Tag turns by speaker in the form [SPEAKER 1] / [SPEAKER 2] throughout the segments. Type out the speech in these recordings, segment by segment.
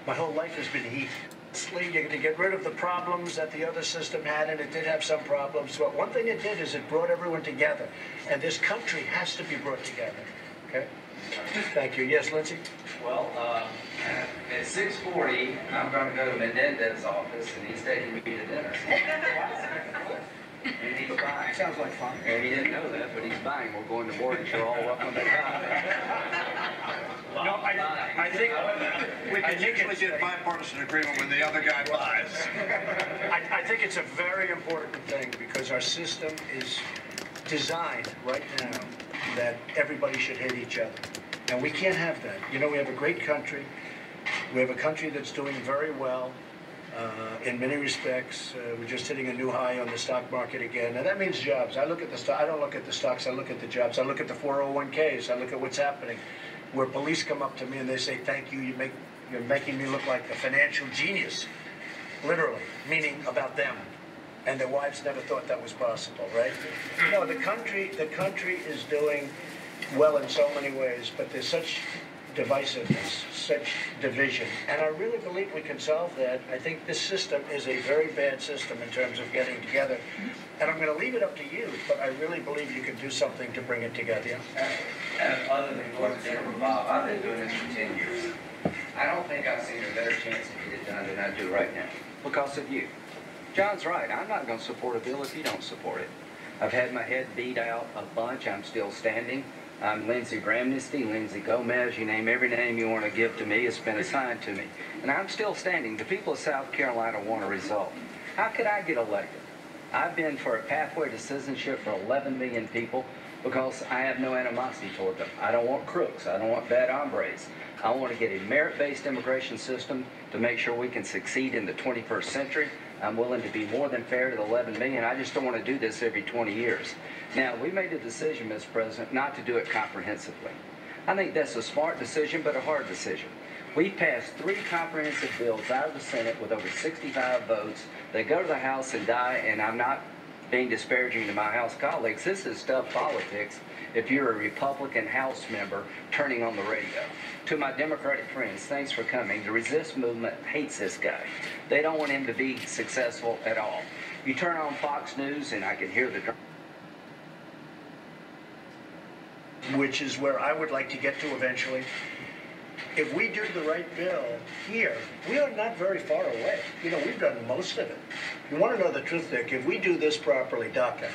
[SPEAKER 1] My whole life has been heat. To get rid of the problems that the other system had, and it did have some problems, but one thing it did is it brought everyone together, and this country has to be brought together. Okay? Thank you. Yes, Lindsay?
[SPEAKER 2] Well, at 6:40, I'm going to go to Menendez's office, and he's taking me to dinner. And he's buying.
[SPEAKER 1] Sounds like fun.
[SPEAKER 2] And he didn't know that, but he's buying. We're going to board, and you're all welcome to come.
[SPEAKER 1] No, I think
[SPEAKER 3] we can usually get bipartisan agreement when the other guy buys.
[SPEAKER 1] I think it's a very important thing because our system is designed right now that everybody should hate each other. And we can't have that. You know, we have a great country. We have a country that's doing very well in many respects. We're just hitting a new high on the stock market again. And that means jobs. I look at the stock. I don't look at the stocks. I look at the jobs. I look at the 401ks. I look at what's happening. Where police come up to me and they say, thank you, you're making me look like a financial genius. Literally, meaning about them. And their wives never thought that was possible, right? No, the country is doing well in so many ways, but there's such divisiveness, such division. And I really believe we can solve that. I think this system is a very bad system in terms of getting together. And I'm going to leave it up to you, but I really believe you can do something to bring it together.
[SPEAKER 2] Other than going to dinner with Bob, I've been doing this for 10 years. I don't think I've seen a better chance to get it done than I do right now, because of you. John's right. I'm not going to support a bill if you don't support it. I've had my head beat out a bunch. I'm still standing. I'm Lindsey Gramnesty, Lindsey Gomez. You name every name you want to give to me. It's been assigned to me. And I'm still standing. The people of South Carolina want a result. How could I get elected? I've been for a pathway to citizenship for 11 million people because I have no animosity toward them. I don't want crooks. I don't want bad hombres. I want to get a merit-based immigration system to make sure we can succeed in the 21st century. I'm willing to be more than fair to the 11 million. I just don't want to do this every 20 years. Now, we made a decision, Mr. President, not to do it comprehensively. I think that's a smart decision, but a hard decision. We passed 3 comprehensive bills out of the Senate with over 65 votes. They go to the House and die, and I'm not being disparaging to my House colleagues. This is tough politics if you're a Republican House member turning on the radio. To my Democratic friends, thanks for coming. The Resist movement hates this guy. They don't want him to be successful at all. You turn on Fox News, and I can hear the...
[SPEAKER 1] Which is where I would like to get to eventually. If we do the right bill here, we are not very far away. You know, we've done most of it. You want to know the truth, Dick? If we do this properly, DACA,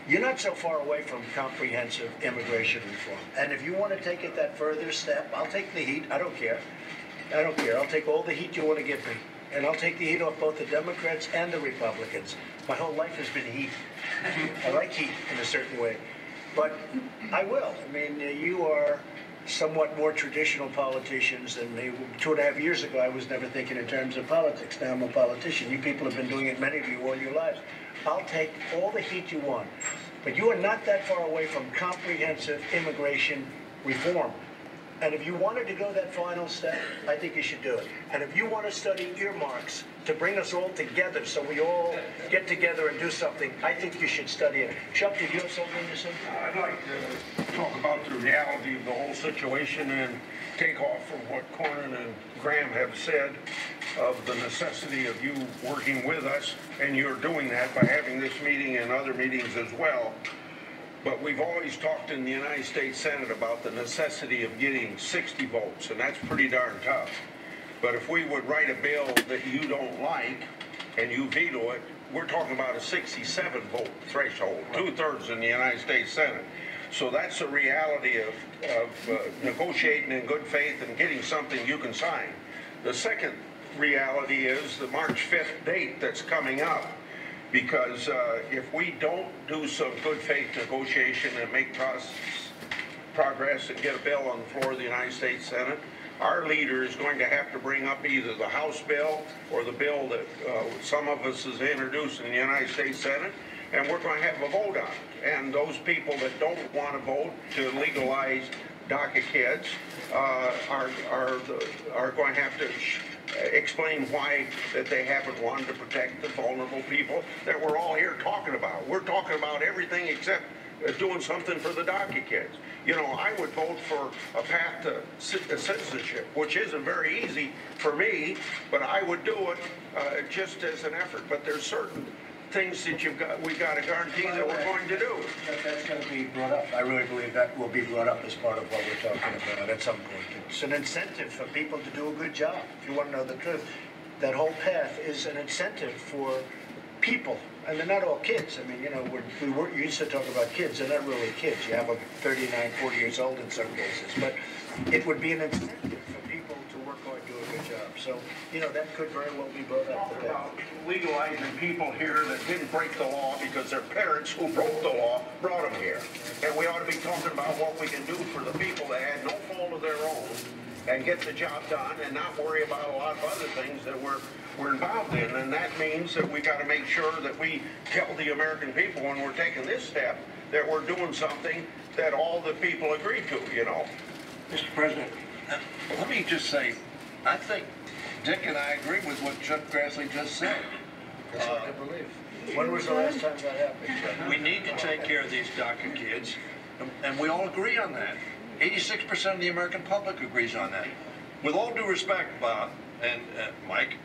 [SPEAKER 1] you're not so far away from comprehensive immigration reform. And if you want to take it that further step, I'll take the heat. I don't care. I don't care. I'll take all the heat you want to give me. And I'll take the heat off both the Democrats and the Republicans. My whole life has been heat. I like heat in a certain way. But I will. I mean, you are somewhat more traditional politicians than me. 2.5 years ago, I was never thinking in terms of politics. Now I'm a politician. You people have been doing it, many of you, all your lives. I'll take all the heat you want. But you are not that far away from comprehensive immigration reform. And if you wanted to go that final step, I think you should do it. And if you want to study earmarks to bring us all together so we all get together and do something, I think you should study it. Chuck, did you have something to say?
[SPEAKER 3] I'd like to talk about the reality of the whole situation and take off from what Cornyn and Graham have said of the necessity of you working with us, and you're doing that by having this meeting and other meetings as well. But we've always talked in the United States Senate about the necessity of getting 60 votes, and that's pretty darn tough. But if we would write a bill that you don't like and you veto it, we're talking about a 67 vote threshold, 2/3 in the United States Senate. So that's the reality of negotiating in good faith and getting something you can sign. The second reality is the March 5th date that's coming up. Because if we don't do some good faith negotiation and make progress and get a bill on the floor of the United States Senate, our leader is going to have to bring up either the House bill or the bill that some of us has introduced in the United States Senate, and we're going to have a vote on it. And those people that don't want to vote to legalize DACA kids are going to have to explain why that they haven't wanted to protect the vulnerable people that we're all here talking about. We're talking about everything except doing something for the DACA kids. You know, I would vote for a path to citizenship, which isn't very easy for me, but I would do it just as an effort. But there's certain things that we got to guarantee that we're going to do.
[SPEAKER 1] That's going to be brought up. I really believe that will be brought up as part of what we're talking about at some point. It's an incentive for people to do a good job. If you want to know the truth, that whole path is an incentive for people. And they're not all kids. I mean, you know, we used to talk about kids. They're not really kids. You have them 39, 40 years old in some cases. But it would be an incentive for people to work hard, do a good job. So, you know, that could very well be brought up.
[SPEAKER 3] Talk about legalizing people here that didn't break the law because their parents who broke the law brought them here. And we ought to be talking about what we can do for the people that had no fault of their own and get the job done and not worry about a lot of other things that we're involved in. And that means that we got to make sure that we tell the American people when we're taking this step that we're doing something that all the people agree to, you know.
[SPEAKER 4] Mr. President, let me just say, I think Dick and I agree with what Chuck Grassley just said.
[SPEAKER 1] That's hard to believe. When was the last time that happened?
[SPEAKER 4] We need to take care of these DACA kids, and we all agree on that. 86% of the American public agrees on that. With all due respect, Bob and Mike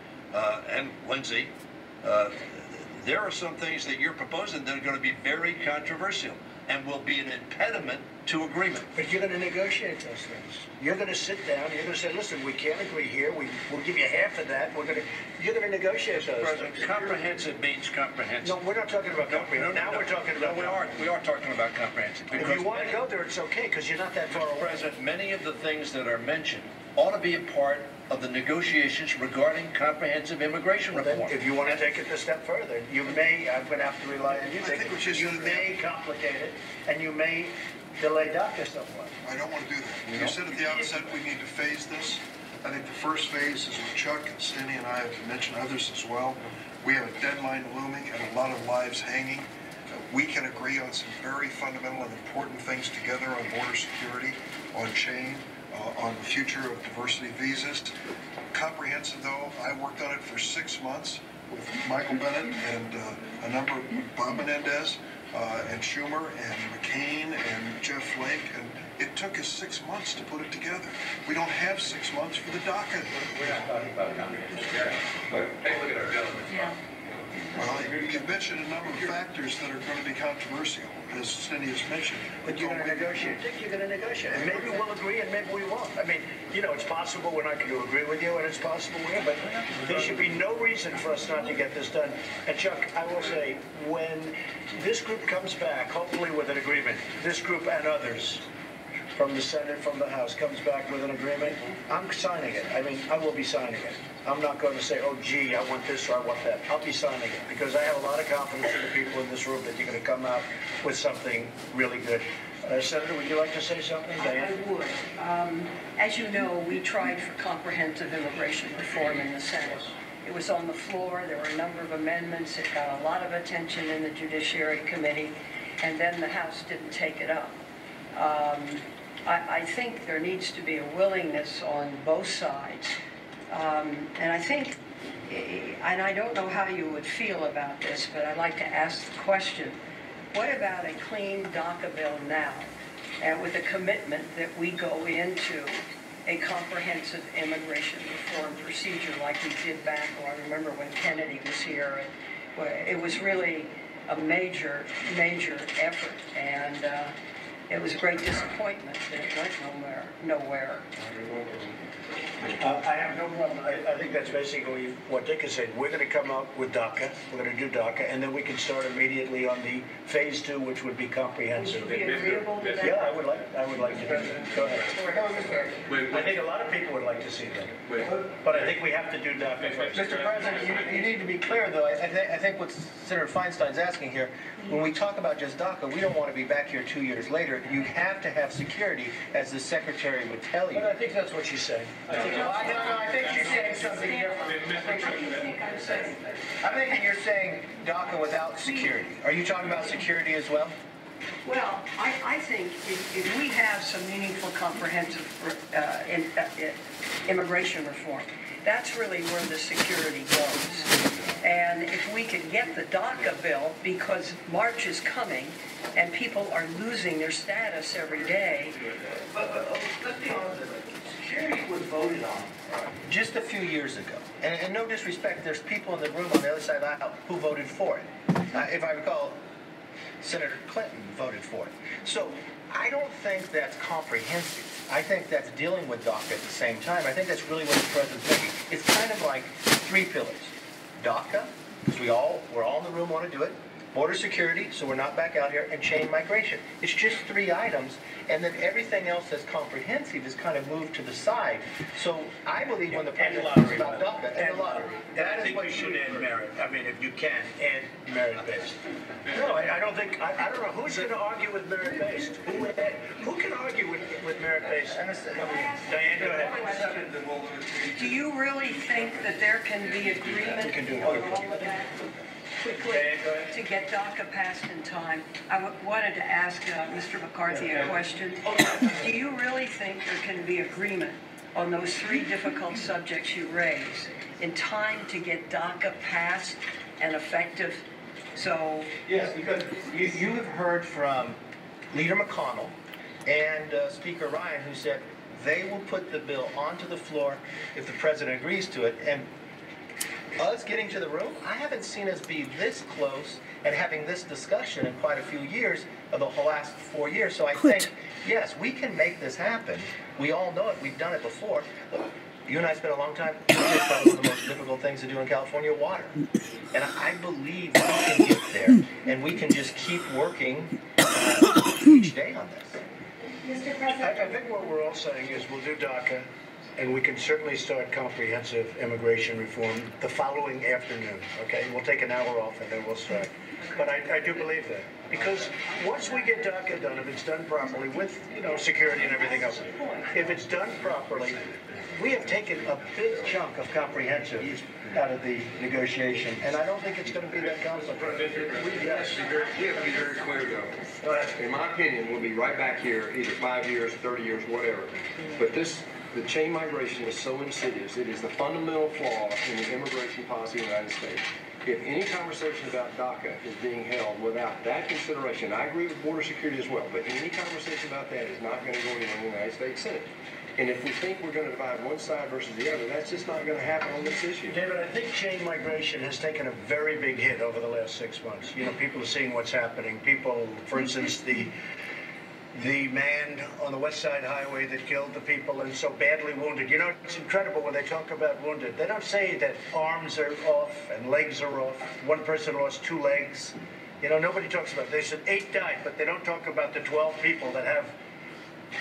[SPEAKER 4] and Lindsay, there are some things that you're proposing that are going to be very controversial and will be an impediment to agreement.
[SPEAKER 1] But you're going to negotiate those things. You're going to sit down. You're going to say, "Listen, we can't agree here. We'll give you half of that. You're going to negotiate those things."
[SPEAKER 4] Comprehensive means comprehensive.
[SPEAKER 1] No, we're not talking about comprehensive. Now we're talking about.
[SPEAKER 4] We are talking about comprehensive.
[SPEAKER 1] If you want to go there, it's okay because you're not that far away.
[SPEAKER 4] President, many of the things that are mentioned ought to be a part of the negotiations regarding comprehensive immigration reform.
[SPEAKER 1] If you want to take it a step further, you may. I'm going to have to rely on you. You may complicate it, and you may delay DACA somewhat.
[SPEAKER 5] I don't want to do that. You said at the outset we need to phase this. I think the first phase is what Chuck and Cindy and I have mentioned, others as well. We have a deadline looming and a lot of lives hanging. We can agree on some very fundamental and important things together on border security, on chain, on the future of diversity visas. Comprehensive, though, I worked on it for 6 months with Michael Bennett and a number of Bob Menendez and Schumer and McCain and Jeff Flake, and it took us 6 months to put it together. We don't have 6 months for the DACA.
[SPEAKER 2] We're not talking about comprehensive, but take a look at our bill.
[SPEAKER 6] Yeah.
[SPEAKER 5] Well, you've mentioned a number of factors that are going to be controversial, as Cindy has mentioned.
[SPEAKER 1] But you're going to negotiate. Dick, you're going to negotiate. And maybe we'll agree and maybe we won't. I mean, you know, it's possible we're not going to agree with you and it's possible we are, but there should be no reason for us not to get this done. And Chuck, I will say, when this group comes back, hopefully with an agreement, this group and others from the Senate, from the House, comes back with an agreement, I'm signing it. I mean, I will be signing it. I'm not going to say, oh, gee, I want this or I want that. I'll be signing it because I have a lot of confidence in the people in this room that you're going to come out with something really good. Senator, would you like to say something? Diane?
[SPEAKER 6] I would. As you know, we tried for comprehensive immigration reform in the Senate. It was on the floor. There were a number of amendments. It got a lot of attention in the Judiciary Committee, and then the House didn't take it up. I think there needs to be a willingness on both sides. And I think, and I don't know how you would feel about this, but I'd like to ask the question, what about a clean DACA bill now, and with a commitment that we go into a comprehensive immigration reform procedure like we did back, I remember when Kennedy was here, it was really a major, major effort, and it was a great disappointment that it went nowhere.
[SPEAKER 1] I have no problem. I think that's basically what Dick is saying. We're going to come out with DACA. We're going to do DACA, and then we can start immediately on the phase 2, which would be comprehensive.
[SPEAKER 6] Would you be agreeable to that?
[SPEAKER 1] Yeah, I would like to do that. Go ahead. I think a lot of people would like to see that. But I think we have to do DACA first.
[SPEAKER 7] Mr. President, you need to be clear, though. I think what Senator Feinstein's asking here, when we talk about just DACA, we don't want to be back here 2 years later. You have to have security, as the Secretary would tell you.
[SPEAKER 1] But I think that's what she's saying.
[SPEAKER 7] I think she's saying something different. I'm thinking you're saying DACA without security. Are you talking about security as well?
[SPEAKER 6] Well, I think if we have some meaningful, comprehensive immigration reform, that's really where the security goes. And if we could get the DACA bill, because March is coming and people are losing their status every day.
[SPEAKER 7] But let's be honest, security was voted on just a few years ago. And no disrespect, there's people in the room on the other side of the aisle who voted for it. If I recall, Senator Clinton voted for it. So I don't think that's comprehensive. I think that's dealing with DACA at the same time. I think that's really what the president's making. It's kind of like three pillars. DACA, because we're all in the room want to do it. Border security, so we're not back out here, and chain migration. It's just three items, and then everything else that's comprehensive is kind of moved to the side. So I believe when the president talks about DACA and the lottery,
[SPEAKER 1] I think we should add merit. I mean, if you can, add merit-based. No, I don't think, I don't know, who's going to argue with merit-based? Who can argue with merit-based? Diane, go ahead.
[SPEAKER 6] Do you really think that there can be agreement on all of that? Quickly, to get DACA passed in time, I wanted to ask Mr. McCarthy a question. Do you really think there can be agreement on those three difficult subjects you raise in time to get DACA passed and effective? So
[SPEAKER 7] yes, because you have heard from Leader McConnell and Speaker Ryan, who said they will put the bill onto the floor if the president agrees to it. And us getting to the room, I haven't seen us be this close and having this discussion in quite a few years of the whole last 4 years. So I think, yes, we can make this happen. We all know it. We've done it before. Look, you and I spent a long time. It's probably one of the most difficult things to do in California, water. And I believe we can get there, and we can just keep working each day on this.
[SPEAKER 1] Mr. President, I think what we're all saying is we'll do DACA. And we can certainly start comprehensive immigration reform the following afternoon, okay? We'll take an hour off and then we'll start. But I do believe that. Because once we get DACA done, if it's done properly with, security and everything else, if it's done properly, we have taken a big chunk of comprehensive out of the negotiation. And I don't think it's going to be that complicated.
[SPEAKER 8] We have to be very clear, though. In my opinion, we'll be right back here, either 5 years, 30 years, whatever. But the chain migration is so insidious. It is the fundamental flaw in the immigration policy of the United States. If any conversation about DACA is being held without that consideration, I agree with border security as well, but any conversation about that is not going to go anywhere in the United States Senate. And if we think we're going to divide one side versus the other, that's just not going to happen on this issue.
[SPEAKER 1] David, I think chain migration has taken a very big hit over the last 6 months. People are seeing what's happening. People, for instance, the man on the West Side Highway that killed the people and so badly wounded. It's incredible when they talk about wounded. They don't say that arms are off and legs are off. One person lost 2 legs. Nobody talks about it. They said 8 died, but they don't talk about the 12 people that have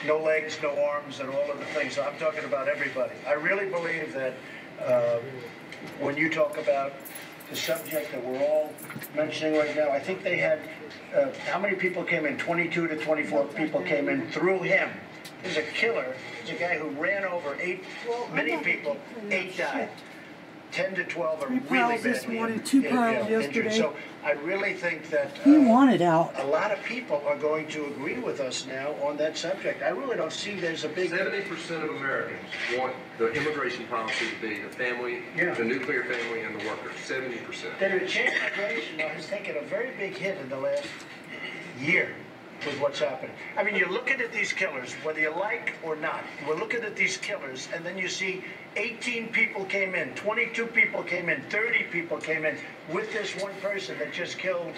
[SPEAKER 1] no legs, no arms, and all of the things. So I'm talking about everybody. I really believe that when you talk about the subject that we're all mentioning right now, I think they had, how many people came in? 22 to 24 people came in through him. He's a killer. He's a guy who ran over many people. 8 died. 10 to 12 are really badly injured. So I really think that
[SPEAKER 9] he wanted out.
[SPEAKER 1] A lot of people are going to agree with us now on that subject. I really don't see there's a big...
[SPEAKER 8] 70% of Americans want the immigration policy to be the family, the nuclear family, and the workers. 70%.
[SPEAKER 1] The chain migration has taken a very big hit in the last year with what's happening. I mean, you're looking at these killers, whether you like or not. We're looking at these killers, and then you see 18 people came in, 22 people came in, 30 people came in with this one person that just killed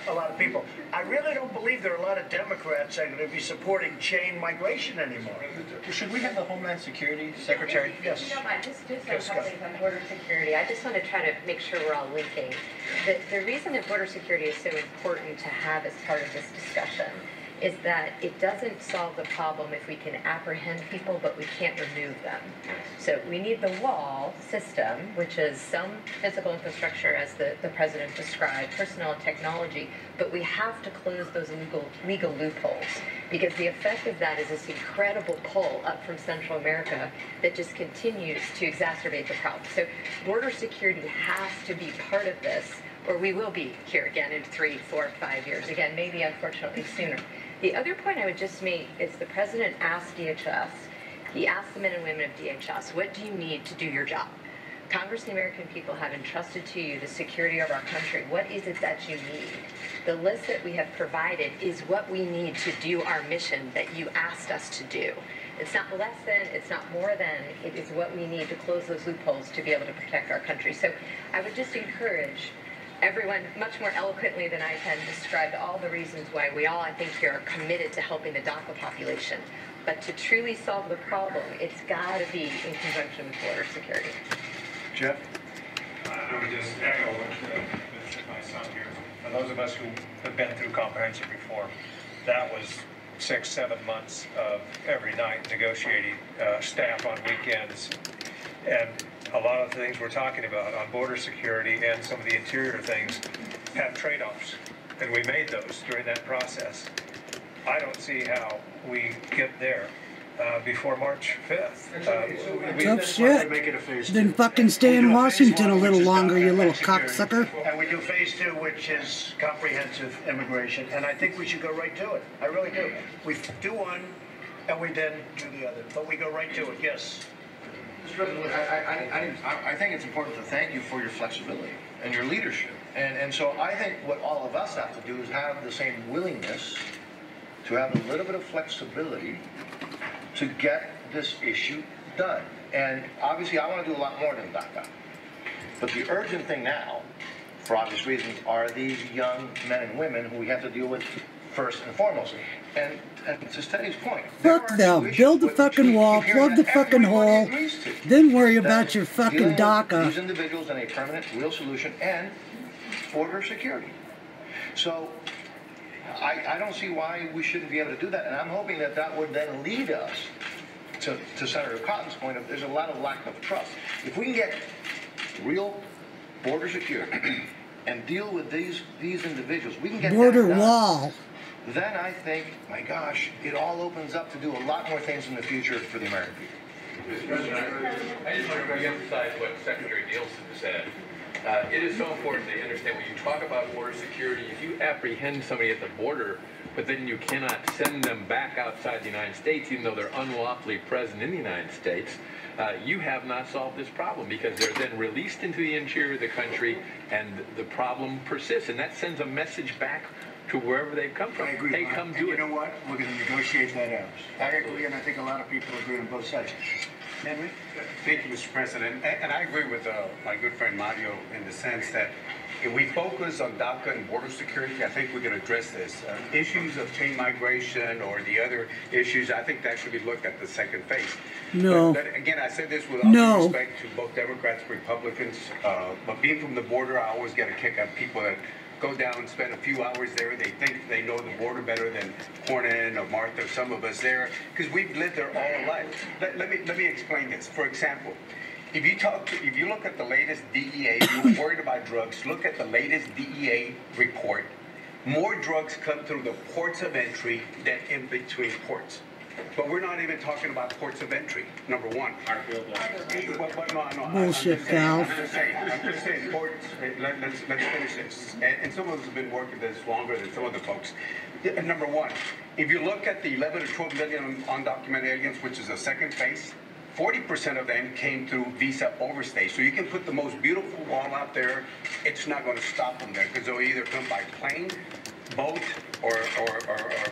[SPEAKER 1] a lot of people. I really don't believe there are a lot of Democrats that are going to be supporting chain migration anymore.
[SPEAKER 7] Should we have the Homeland Security Secretary?
[SPEAKER 10] Yes. If you don't mind, just a couple things on border security. I just want to try to make sure we're all linking. The reason that border security is so important to have as part of this discussion is that it doesn't solve the problem if we can apprehend people, but we can't remove them. So we need the wall system, which is some physical infrastructure, as the president described, personnel and technology, but we have to close those legal loopholes, because the effect of that is this incredible pull up from Central America that just continues to exacerbate the problem. So border security has to be part of this, or we will be here again in 3, 4, 5 years. Again, maybe unfortunately sooner. The other point I would just make is the president asked DHS, he asked the men and women of DHS, what do you need to do your job? Congress and the American people have entrusted to you the security of our country. What is it that you need? The list that we have provided is what we need to do our mission that you asked us to do. It's not less than, it's not more than, it is what we need to close those loopholes to be able to protect our country. So I would just encourage everyone, much more eloquently than I can, describe all the reasons why we all, I think, here are committed to helping the DACA population. But to truly solve the problem, it's got to be in conjunction with border security.
[SPEAKER 1] Jeff?
[SPEAKER 9] I would just echo what my son here. For those of us who have been through comprehensive reform, that was 6, 7 months of every night negotiating, staff on weekends, and a lot of the things we're talking about on border security and some of the interior things have trade-offs, and we made those during that process. I don't see how we get there before March 5th.
[SPEAKER 1] Tough
[SPEAKER 11] shit. Then fucking stay in Washington a little longer, you little cocksucker.
[SPEAKER 1] And we do phase 2, which is comprehensive immigration, and I think we should go right to it. I really do. We do one, and we then do the other, but we go right to it, yes.
[SPEAKER 12] Mr. President, I think it's important to thank you for your flexibility and your leadership. And so I think what all of us have to do is have the same willingness to have a little bit of flexibility to get this issue done. And obviously I want to do a lot more than DACA. But the urgent thing now, for obvious reasons, are these young men and women who we have to deal with first and foremost. And to Steady's point,
[SPEAKER 11] fuck them. Build the fucking wall, plug the fucking hole, then worry about your fucking DACA.
[SPEAKER 12] These individuals in a permanent, real solution and border security. So I don't see why we shouldn't be able to do that, and I'm hoping that that would then lead us to Senator Cotton's point of there's a lot of lack of trust. If we can get real border security and deal with these individuals, we can get
[SPEAKER 11] border
[SPEAKER 12] that done.
[SPEAKER 11] Wall.
[SPEAKER 12] Then I think, my gosh, it all opens up to do a lot more things in the future for the American people.
[SPEAKER 13] Mr. President, I just want to reemphasize what Secretary Nielsen said. It is so important to understand when you talk about border security, if you apprehend somebody at the border, but then you cannot send them back outside the United States, even though they're unlawfully present in the United States, you have not solved this problem because they're then released into the interior of the country and the problem persists. And that sends a message back to wherever they've come from.
[SPEAKER 1] I agree.
[SPEAKER 13] Hey, come do it.
[SPEAKER 1] You know what? We're going to negotiate that out. I agree, and I think a lot of people agree on both sides. Henry?
[SPEAKER 9] Thank you, Mr. President. And I agree with my good friend Mario in the sense that if we focus on DACA and border security, I think we can address this. Issues of chain migration or the other issues, I think that should be looked at the second phase.
[SPEAKER 11] No.
[SPEAKER 9] But again, I said this with all due respect to both Democrats and Republicans. But being from the border, I always get a kick out of people that go down and spend a few hours there. They think they know the border better than Cornyn or Martha, some of us there, because we've lived there all our life. Let me explain this. For example, if you look at the latest DEA, you're worried about drugs, look at the latest DEA report. More drugs come through the ports of entry than in between ports. But we're not even talking about ports of entry, number one.
[SPEAKER 11] Bullshit, pal.
[SPEAKER 9] I'm just saying, ports, let's finish this. And some of us have been working this longer than some other folks. Number one, if you look at the 11 to 12 million undocumented aliens, which is the second phase, 40% of them came through visa overstay. So you can put the most beautiful wall out there, it's not going to stop them there, because they'll either come by plane, boat, or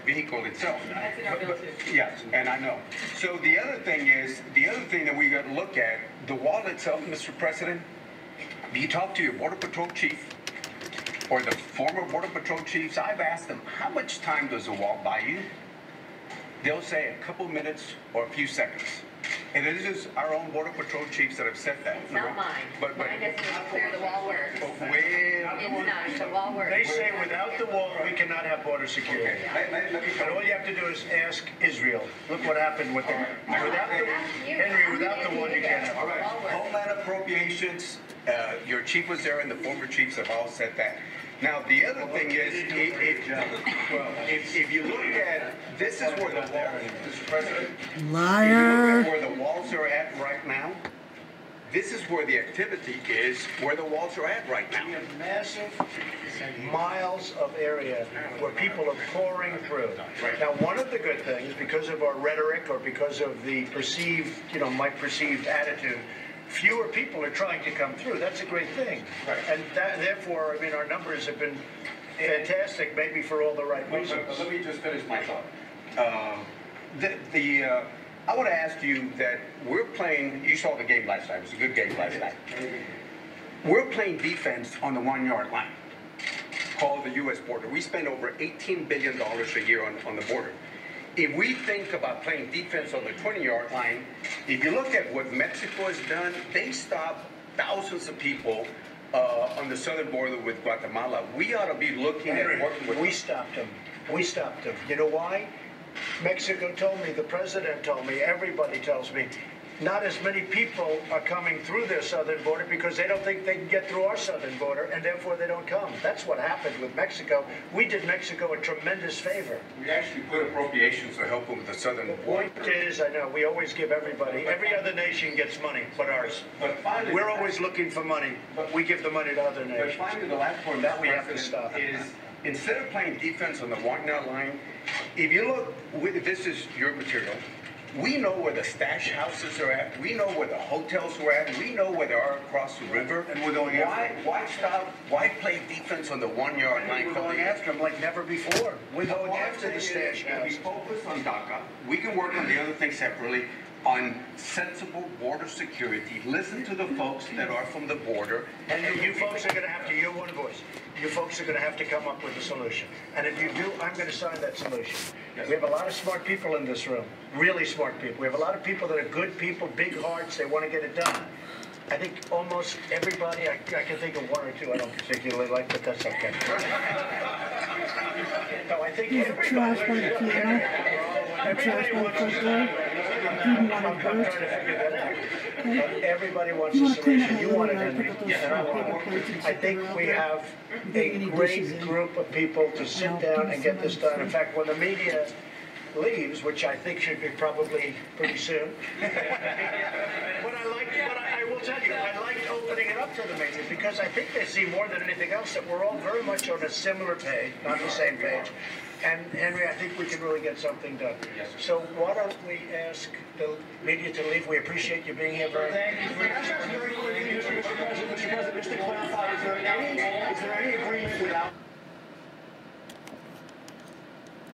[SPEAKER 9] vehicle itself.
[SPEAKER 10] That's in our bill too.
[SPEAKER 9] Yes, and I know. So the other thing that we got to look at, the wall itself, Mr. President, you talk to your Border Patrol chief or the former Border Patrol chiefs, I've asked them, how much time does the wall buy you? They'll say a couple minutes or a few seconds. And this is our own Border Patrol chiefs that have said that.
[SPEAKER 10] It's not mine. Mine doesn't even clear the wall works. It's not. The wall works.
[SPEAKER 1] They say without the wall, we cannot have border security. And all you have to do is ask Israel. Look what happened with them. Henry, without the wall, you can't have it.
[SPEAKER 9] All right. Homeland appropriations, your chief was there and the former chiefs have all said that. Now, the other thing is, if you look at, this is where the wall, Mr. President.
[SPEAKER 11] Liar.
[SPEAKER 9] If you look at where the walls are at right now, this is where the activity is, where the walls are at right now.
[SPEAKER 1] We have massive miles of area where people are pouring through. Now, one of the good things, because of our rhetoric or because of the perceived, my perceived attitude, fewer people are trying to come through. That's a great thing. And therefore, I mean, our numbers have been fantastic, maybe for all the right reasons.
[SPEAKER 9] But let me just finish my thought. I want to ask you that we're playing, you saw the game last night, it was a good game last night. We're playing defense on the 1 yard line, called the U.S. border. We spend over $18 billion a year on the border. If we think about playing defense on the 20-yard line, if you look at what Mexico has done, they stopped thousands of people on the southern border with Guatemala. We ought to be looking at working with them.
[SPEAKER 1] We stopped them. We stopped them. You know why? Mexico told me, the president told me, everybody tells me, not as many people are coming through their southern border because they don't think they can get through our southern border, and therefore they don't come. That's what happened with Mexico. We did Mexico a tremendous favor.
[SPEAKER 9] We actually put appropriations to help them with the southern border.
[SPEAKER 1] The point is, I know, we always give everybody, every other nation gets money, but ours.
[SPEAKER 9] But finally,
[SPEAKER 1] we're always looking for money, but we give the money to other nations.
[SPEAKER 9] But finally, the last point
[SPEAKER 1] that we have to stop
[SPEAKER 9] is, instead of playing defense on the 1 yard line, if you look, this is your material, we know where the stash houses are at, we know where the hotels are at, we know where they are across the river.
[SPEAKER 1] And we're going after them.
[SPEAKER 9] Why stop, why play defense on the 1 yard line?
[SPEAKER 1] We're going after them like never before. We're going after the stash houses.
[SPEAKER 9] We focus on DACA, we can work on the other things separately, on sensible border security, listen to the folks that are from the border.
[SPEAKER 1] And you folks are going to have to, you're one voice, you folks are going to have to come up with a solution. And if you do, I'm going to sign that solution. We have a lot of smart people in this room, really smart people. We have a lot of people that are good people, big hearts, they want to get it done. I think almost everybody, I can think of one or two I don't particularly like, but that's okay. No, I think everybody wants a solution. You want it, Henry, and I want it. I think we have a great group of people to sit down and get this done. In fact, when the media leaves, which I think should be probably pretty soon, but I will tell you, I like opening it up to the media because I think they see more than anything else that we're all very much on a similar page, not the same page. And Henry, I think we can really get something done. So why don't we ask the media to leave? We appreciate you being here very much.
[SPEAKER 14] Mr. President, just to clarify, is there any agreement without